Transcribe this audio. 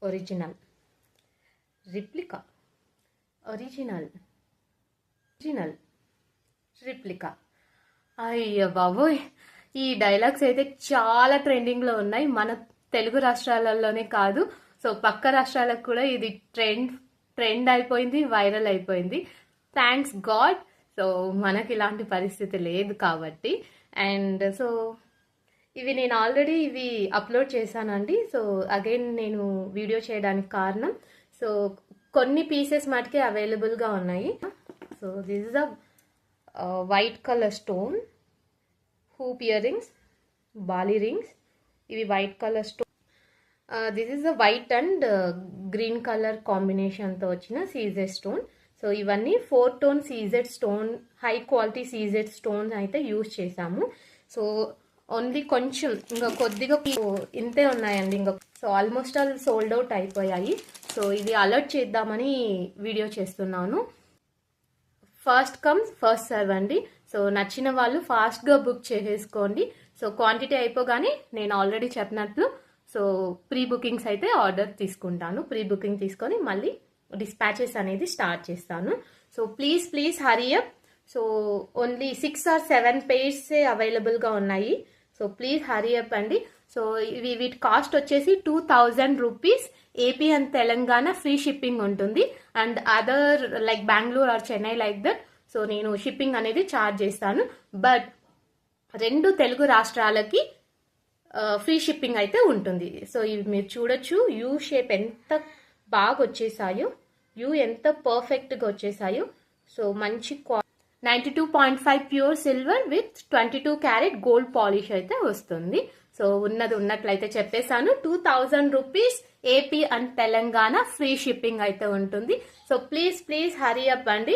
Original, replica, original, original, replica. అయ్యో బాబోయ్, ఈ డైలాగ్స్ అయితే చాలా ట్రెండింగ్లో ఉన్నాయి. మన తెలుగు రాష్ట్రాలలోనే కాదు, సో పక్క రాష్ట్రాలకు కూడా ఇది ట్రెండ్ అయిపోయింది, వైరల్ అయిపోయింది. Thanks God. సో మనకి ఇలాంటి పరిస్థితి లేదు కాబట్టి. అండ్ సో ఇవి నేను ఆల్రెడీ అప్లోడ్ చేశానండి. సో అగైన్ నేను వీడియో చేయడానికి కారణం, సో కొన్ని పీసెస్ మటుకే అవైలబుల్గా ఉన్నాయి. So this is a white colour stone hoop ear rings, బాలీ రింగ్స్. ఇవి white colour stone. This is a white and green colour కాంబినేషన్తో వచ్చిన సీజెడ్ స్టోన్. సో ఇవన్నీ 4 tone CZ stone, high quality CZ stones అయితే use చేసాము. So only కొంచెం ఇంకా కొద్దిగా ఇంతే ఉన్నాయండి ఇంకా. So almost all sold out అయిపోయాయి. సో ఇది అలర్ట్ చేద్దామని వీడియో చేస్తున్నాను. ఫస్ట్ కమ్స్ ఫస్ట్ సర్వ్ అండి. సో నచ్చిన వాళ్ళు ఫాస్ట్గా బుక్ చేసేసుకోండి. సో క్వాంటిటీ అయిపోగానే నేను ఆల్రెడీ చెప్పినట్లు సో ప్రీ బుకింగ్స్ అయితే ఆర్డర్ తీసుకుంటాను. ప్రీ బుకింగ్ తీసుకొని మళ్ళీ డిస్పాచెస్ అనేది స్టార్ట్ చేస్తాను. So please hurry up. So only 6 or 7 పేర్సే అవైలబుల్గా ఉన్నాయి. సో ప్లీజ్ హరీ అప్ అండి. సో వీటి కాస్ట్ వచ్చేసి 2000 rupees. AP and Telangana free shipping ఉంటుంది. And other like Bengaluru or Chennai like that, so నేను షిప్పింగ్ అనేది ఛార్జ్ చేస్తాను. బట్ 2 తెలుగు రాష్ట్రాలకి ఫ్రీ షిప్పింగ్ అయితే ఉంటుంది. సో ఇవి మీరు చూడొచ్చు, యూ షేప్ ఎంత బాగా వచ్చేసాయో, యూ ఎంత పర్ఫెక్ట్గా వచ్చేసాయో. సో మంచి 92.5 pure silver with 22 carat gold polish అయితే వస్తుంది. సో ఉన్నట్లయితే చెప్పేశాను. 2000 rupees AP and Telangana free shipping అయితే ఉంటుంది. సో ప్లీజ్ హరీ అప్ అండి.